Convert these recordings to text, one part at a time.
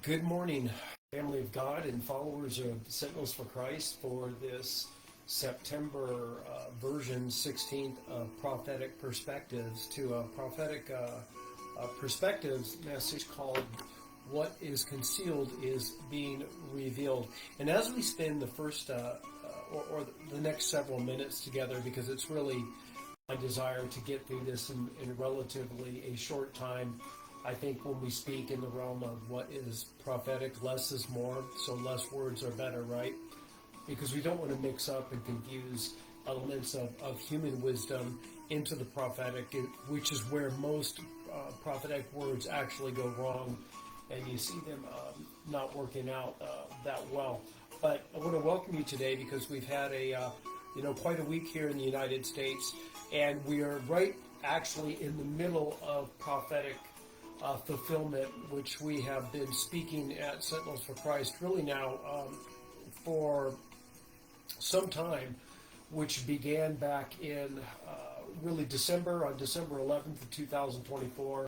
Good morning, family of God and followers of Sentinels for Christ, for this September version 16th of Prophetic Perspectives to a Prophetic Perspectives message called What is Concealed is Being Revealed. And as we spend the first or the next several minutes together, because it's really my desire to get through this in relatively a short time. I think when we speak in the realm of what is prophetic, less is more, so less words are better, right? Because we don't want to mix up and confuse elements of human wisdom into the prophetic, which is where most prophetic words actually go wrong, and you see them not working out that well. But I want to welcome you today because we've had quite a week here in the United States, and we are right actually in the middle of prophetic fulfillment, which we have been speaking at Sentinels for Christ really now for some time, which began back in really on December 11th of 2024.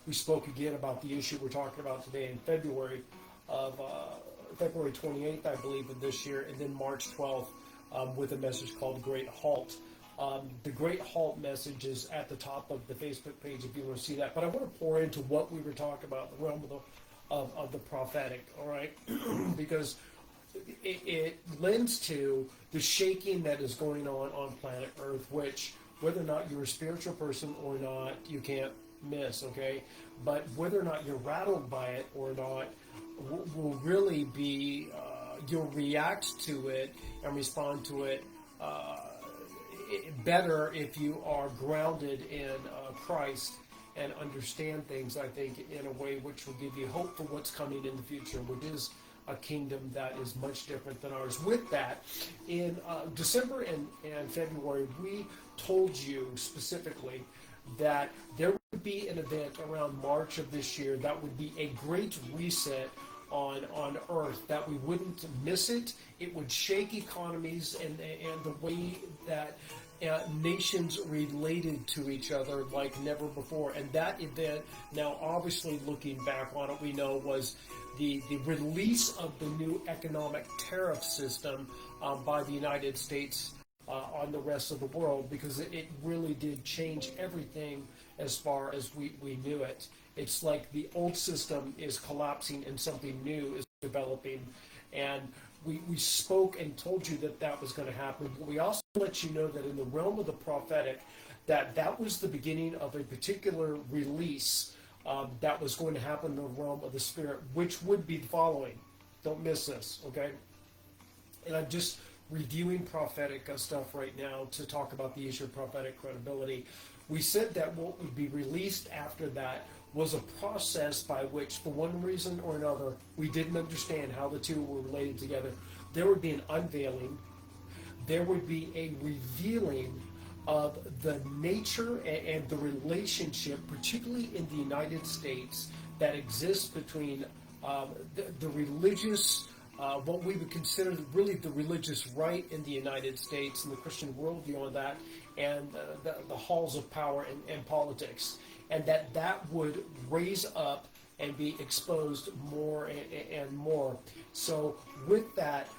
We spoke again about the issue we're talking about today in February 28th, I believe, of this year, and then March 12th with a message called Great Halt. The Great Halt message is at the top of the Facebook page if you want to see that. But I want to pour into what we were talking about, the realm of the prophetic, all right? Because it lends to the shaking that is going on planet Earth, which, whether or not you're a spiritual person or not, you can't miss, okay? But whether or not you're rattled by it or not will really be, you'll react to it and respond to it better if you are grounded in Christ and understand things, I think, in a way which will give you hope for what's coming in the future, which is a kingdom that is much different than ours. With that, in December and February, we told you specifically that there would be an event around March of this year that would be a great reset on Earth, that we wouldn't miss it. It would shake economies and the way that nations related to each other like never before. And that event, now obviously looking back on it, we know was the release of the new economic tariff system by the United States on the rest of the world, because it really did change everything as far as we knew it. It's like the old system is collapsing and something new is developing. And we spoke and told you that was going to happen. But we also let you know that in the realm of the prophetic, that was the beginning of a particular release that was going to happen in the realm of the spirit, which would be the following. Don't miss this, okay? And I'm just reviewing prophetic stuff right now to talk about the issue of prophetic credibility. We said that what would be released after that was a process by which, for one reason or another, we didn't understand how the two were related together. There would be an unveiling. There would be a revealing of the nature and the relationship, particularly in the United States, that exists between the religious, what we would consider really the religious right in the United States and the Christian worldview on that, and the halls of power and politics. And that would raise up and be exposed more and more. So with that,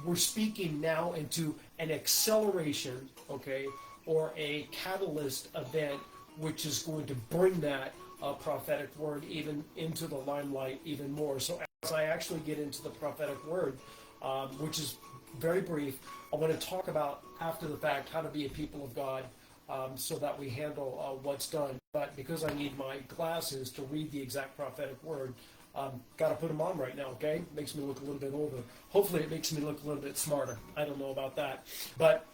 we're speaking now into an acceleration, okay, or a catalyst event, which is going to bring that prophetic word even into the limelight even more. So as I actually get into the prophetic word, which is very brief, I want to talk about, after the fact, how to be a people of God, so that we handle what's done. But because I need my glasses to read the exact prophetic word, got to put them on right now, okay? Makes me look a little bit older. Hopefully it makes me look a little bit smarter. I don't know about that. But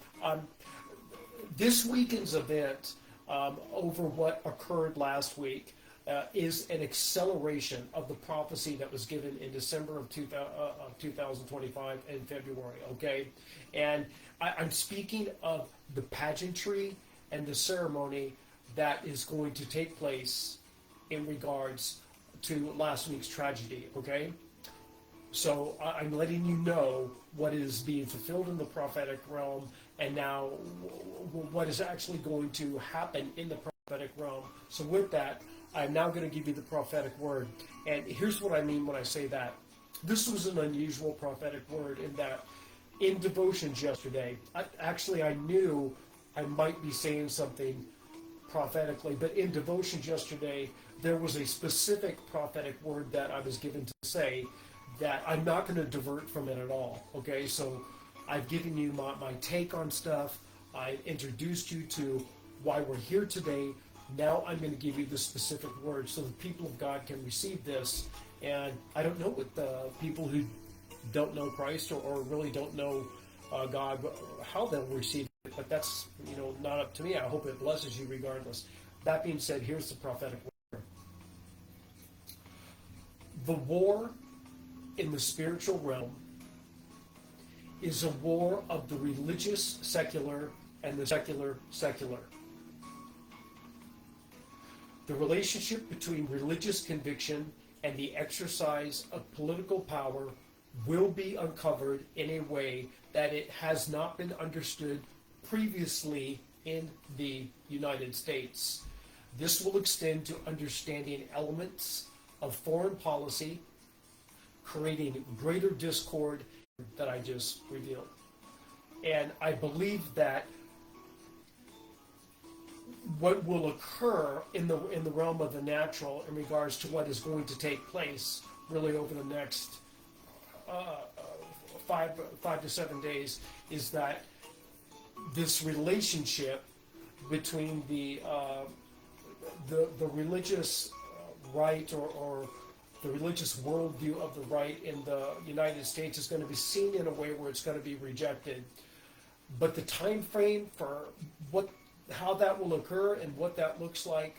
this weekend's event, over what occurred last week, is an acceleration of the prophecy that was given in December of 2025 and February, okay? And I'm speaking of the pageantry and the ceremony that is going to take place in regards to last week's tragedy, okay? So I'm letting you know what is being fulfilled in the prophetic realm, and now what is actually going to happen in the prophetic realm. So with that, I'm now going to give you the prophetic word. And here's what I mean when I say that. This was an unusual prophetic word in that in devotions yesterday, I knew I might be saying something prophetically, but in devotions yesterday, there was a specific prophetic word that I was given to say that I'm not going to divert from it at all. Okay, so I've given you my take on stuff. I introduced you to why we're here today. Now I'm going to give you the specific word so the people of God can receive this. And I don't know what the people who don't know Christ or really don't know God, how they'll receive it, but that's not up to me. I hope it blesses you regardless. That being said, here's the prophetic word. The war in the spiritual realm is a war of the religious secular and the secular secular. The relationship between religious conviction and the exercise of political power will be uncovered in a way that it has not been understood previously in the United States. This will extend to understanding elements of foreign policy, creating greater discord that I just revealed. And I believe that what will occur in the realm of the natural in regards to what is going to take place really over the next 5 to 7 days is that this relationship between the religious right or the religious worldview of the right in the United States is going to be seen in a way where it's going to be rejected. But the time frame for how that will occur and what that looks like,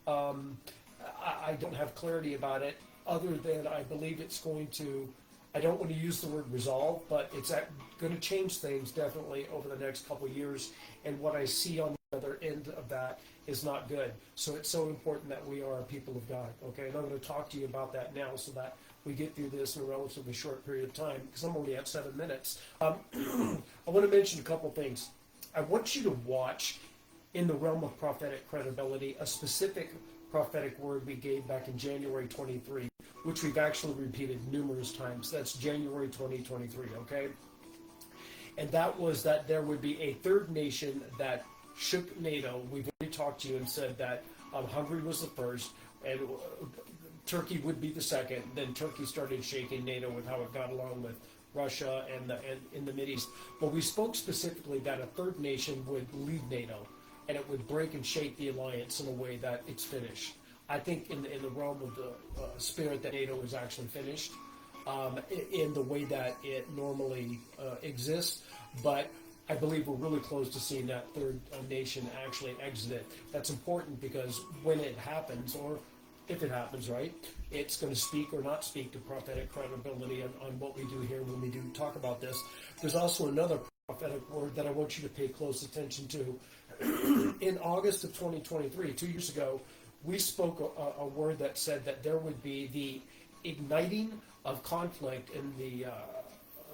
I don't have clarity about it, other than I believe it's going to, I don't want to use the word resolve, but it's going to change things definitely over the next couple of years. And what I see on the other end of that is not good. So it's so important that we are a people of God. Okay, and I'm going to talk to you about that now so that we get through this in a relatively short period of time, because I'm only at 7 minutes. I want to mention a couple things. I want you to watch, in the realm of prophetic credibility, a specific prophetic word we gave back in January 23, which we've actually repeated numerous times. That's January 2023, okay? And that was that there would be a third nation that shook NATO. We've already talked to you and said that Hungary was the first, and Turkey would be the second. Then Turkey started shaking NATO with how it got along with Russia and in the Mideast. But we spoke specifically that a third nation would lead NATO, and it would break and shake the alliance in a way that it's finished. I think in the realm of the spirit that NATO is actually finished in the way that it normally exists, but I believe we're really close to seeing that third nation actually exit it. That's important because when it happens, or if it happens, right, it's going to speak or not speak to prophetic credibility on what we do here when we do talk about this. There's also another prophetic word that I want you to pay close attention to. In August of 2023, 2 years ago, we spoke a word that said that there would be the igniting of conflict in the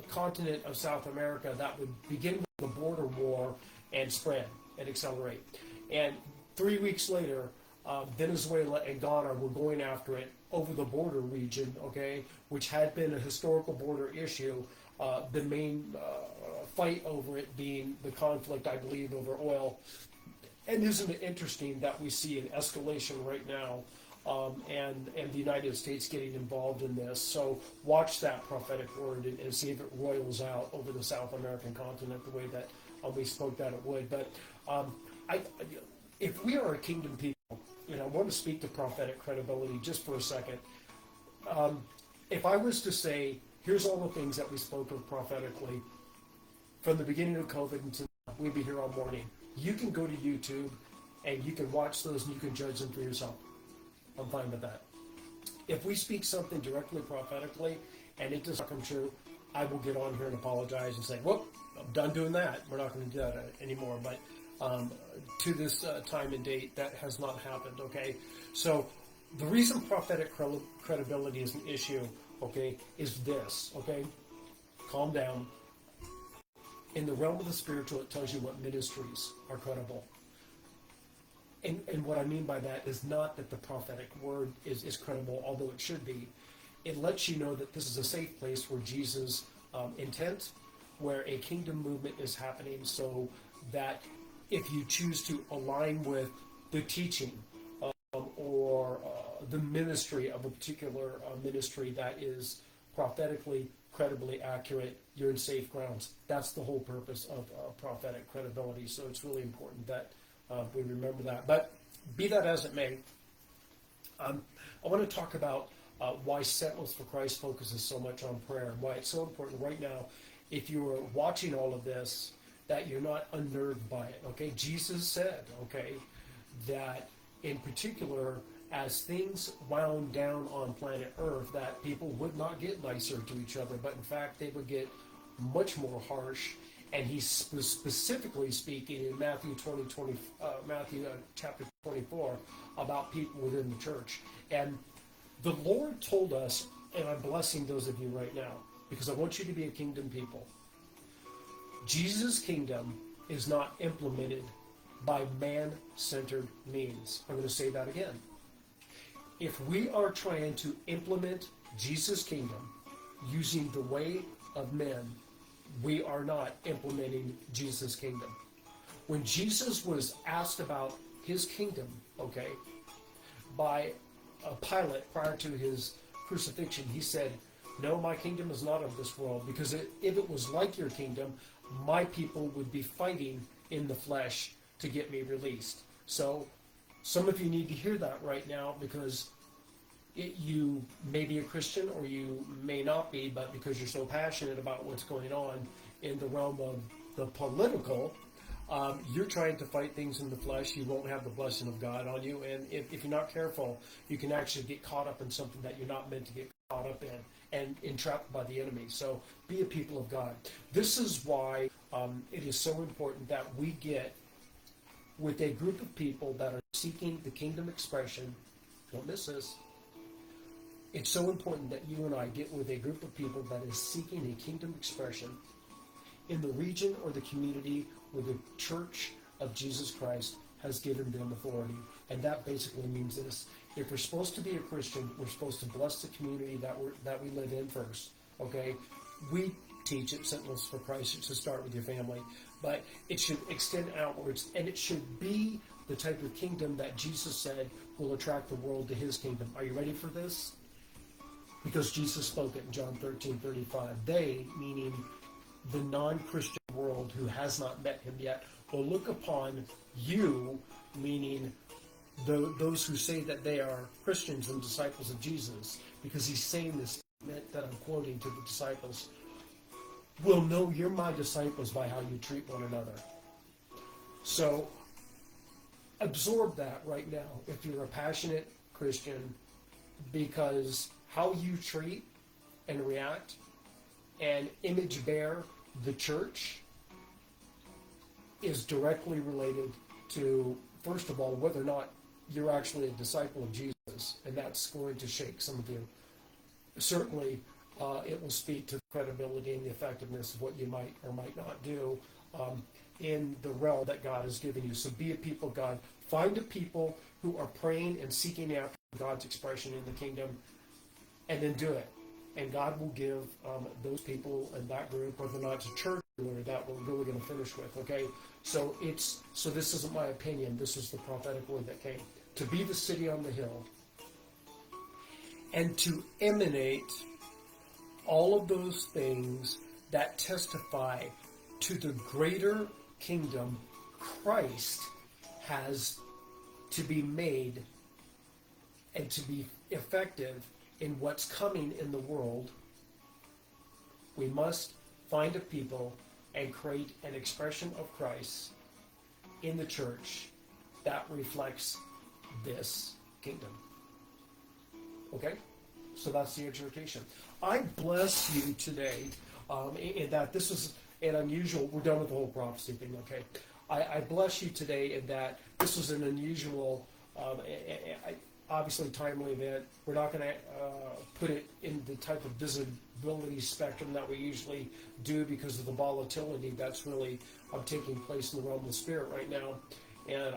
continent of South America that would begin with a border war and spread and accelerate. And 3 weeks later, Venezuela and Ghana were going after it over the border region, okay, which had been a historical border issue. The main fight over it being the conflict, I believe, over oil. And isn't it interesting that we see an escalation right now, and the United States getting involved in this? So watch that prophetic word and see if it roils out over the South American continent the way that we spoke that it would. But if we are a kingdom people, I want to speak to prophetic credibility just for a second. If I was to say, here's all the things that we spoke of prophetically from the beginning of COVID until now, we'd be here all morning. You can go to YouTube and you can watch those and you can judge them for yourself. I'm fine with that. If we speak something directly prophetically and it does not come true, I will get on here and apologize and say, whoop, I'm done doing that. We're not going to do that anymore. But to this time and date, that has not happened, okay? So the reason prophetic credibility is an issue, okay, is this, okay? Calm down. In the realm of the spiritual, it tells you what ministries are credible. And what I mean by that is not that the prophetic word is credible, although it should be. It lets you know that this is a safe place where Jesus' intent, where a kingdom movement is happening, so that if you choose to align with the teaching or the ministry of a particular ministry that is prophetically, credibly accurate, you're in safe grounds. That's the whole purpose of prophetic credibility. So it's really important that we remember that. But be that as it may, I want to talk about why Sentinels for Christ focuses so much on prayer, and why it's so important right now, if you're watching all of this, that you're not unnerved by it. Okay, Jesus said, okay, that in particular, as things wound down on planet Earth, that people would not get nicer to each other, but in fact they would get much more harsh. And he's specifically speaking in Matthew chapter 24 about people within the church. And the Lord told us, and I'm blessing those of you right now, because I want you to be a kingdom people. Jesus' kingdom is not implemented by man-centered means. I'm going to say that again. If we are trying to implement Jesus' kingdom using the way of men, we are not implementing Jesus' kingdom. When Jesus was asked about his kingdom, okay, by Pilate prior to his crucifixion, he said, "No, my kingdom is not of this world, because if it was like your kingdom, my people would be fighting in the flesh to get me released." So some of you need to hear that right now, because you may be a Christian or you may not be, but because you're so passionate about what's going on in the realm of the political, you're trying to fight things in the flesh. You won't have the blessing of God on you, and if you're not careful, you can actually get caught up in something that you're not meant to get caught up in, and entrapped by the enemy. So be a people of God. This is why it is so important that we get with a group of people that are seeking the kingdom expression. Don't miss this. It's so important that you and I get with a group of people that is seeking a kingdom expression in the region or the community where the Church of Jesus Christ has given them authority. And that basically means this: if we're supposed to be a Christian, we're supposed to bless the community that we live in first. Okay? We teach at Sentinels for Christ to start with your family, but it should extend outwards, and it should be the type of kingdom that Jesus said will attract the world to his kingdom. Are you ready for this? Because Jesus spoke it in John 13:35. They, meaning the non-Christian world who has not met him yet, will look upon you, meaning those who say that they are Christians and disciples of Jesus, because he's saying this statement that I'm quoting to the disciples, will know you're my disciples by how you treat one another. So absorb that right now if you're a passionate Christian, because how you treat and react and image bear the church is directly related to, first of all, whether or not you're actually a disciple of Jesus, and that's going to shake some of you. Certainly, it will speak to the credibility and the effectiveness of what you might or might not do in the realm that God has given you. So be a people of God. Find a people who are praying and seeking after God's expression in the kingdom, and then do it. And God will give those people in that group, whether or not it's a church or that we're really going to finish with, okay? So this isn't my opinion. This is the prophetic word that came. To be the city on the hill and to emanate all of those things that testify to the greater kingdom Christ has to be made and to be effective in what's coming in the world. We must find a people and create an expression of Christ in the church that reflects this kingdom. Okay? So that's the exhortation. I bless you today in that this is an unusual, we're done with the whole prophecy thing, okay? I bless you today in that this is an unusual, obviously timely event. We're not going to put it in the type of visibility spectrum that we usually do because of the volatility that's really taking place in the realm of the spirit right now. And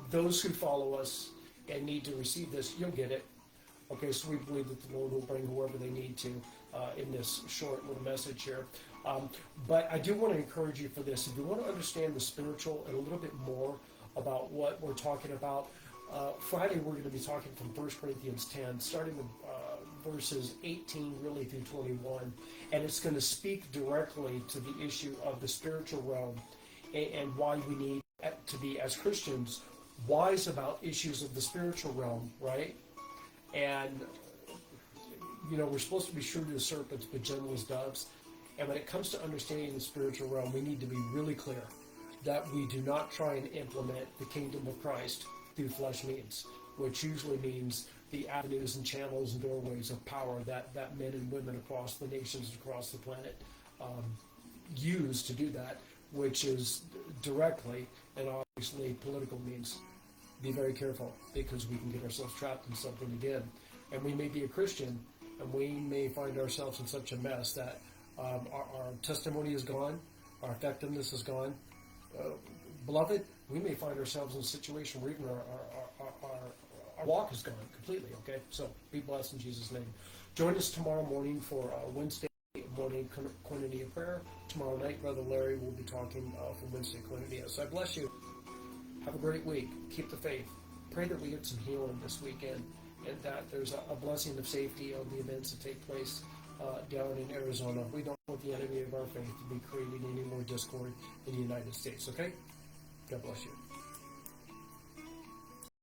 those who follow us and need to receive this, you'll get it. Okay, so we believe that the Lord will bring whoever they need to in this short little message here. But I do want to encourage you for this. If you want to understand the spiritual and a little bit more about what we're talking about, Friday we're going to be talking from 1 Corinthians 10, starting with verses 18 really through 21. And it's going to speak directly to the issue of the spiritual realm and why we need to be, as Christians, wise about issues of the spiritual realm, right? And, you know, we're supposed to be shrewd as serpents, but gentle as doves. And when it comes to understanding the spiritual realm, we need to be really clear that we do not try and implement the kingdom of Christ through flesh means, which usually means the avenues and channels and doorways of power that men and women across the nations, across the planet use to do that, which is directly and obviously political means. Be very careful, because we can get ourselves trapped in something again. And we may be a Christian, and we may find ourselves in such a mess that our testimony is gone, our effectiveness is gone. Beloved, we may find ourselves in a situation where even our walk is gone completely, okay? So be blessed in Jesus' name. Join us tomorrow morning for Wednesday morning Koinonia prayer. Tomorrow night, Brother Larry will be talking for Wednesday Koinonia. So I bless you. Have a great week. Keep the faith. Pray that we get some healing this weekend, and that there's a blessing of safety on the events that take place down in Arizona. We don't want the enemy of our faith to be creating any more discord in the United States, okay? God bless you.